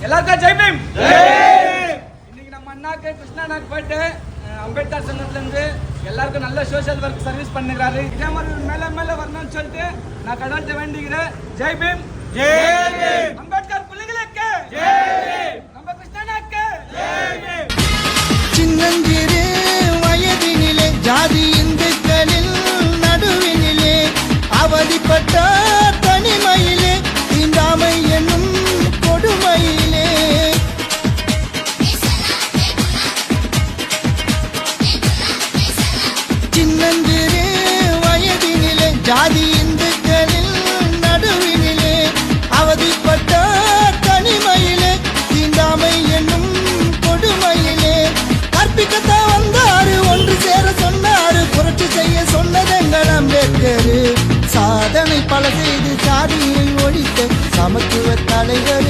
எல்லாருக்கும் ஜெய் பீம். இன்னைக்கு நம்ம அண்ணாக்கு கிருஷ்ணா அண்ணாக்கு போயிட்டு அம்பேத்கர் சங்கத்துல இருந்து எல்லாருக்கும் நல்ல சோசியல் ஒர்க் சர்வீஸ் பண்ணுறாரு. இதே மாதிரி மேல மேல வரணும்னு சொல்லிட்டு நான் கடவுள்கிட்ட வேண்டிக்கிறேன். ஜெய் பீம். ஜெய் பீம். அம்பேத்கர் பிள்ளைகளுக்கு ஜெய் பீம். நம்ம கிருஷ்ணா அண்ணாக்கு ஜெய் பீம். சின்னஞ்சிறு வயதினிலே ஜாதி இந்துக்களில் நடுவினிலே அவதிப்பட்ட தனிமையிலே தீண்டாமை என்னும் கொடுமையிலே சின்னஞ்சிறு வயதினிலே ஜாதி இந்துக்களில் நடுவினிலே அவதிப்பட்ட தனிமையிலே தீண்டாமை என்னும் கொடுமையிலே கற்பிக்கத்தான் வந்தாரு, ஒன்று சேர சொன்னாரு, புரட்சி செய்ய சொன்னதெங்கள் அம்பேத்கர். சாதனை பல செய்து சாதியை ஒழித்த சமத்துவ தலைவர்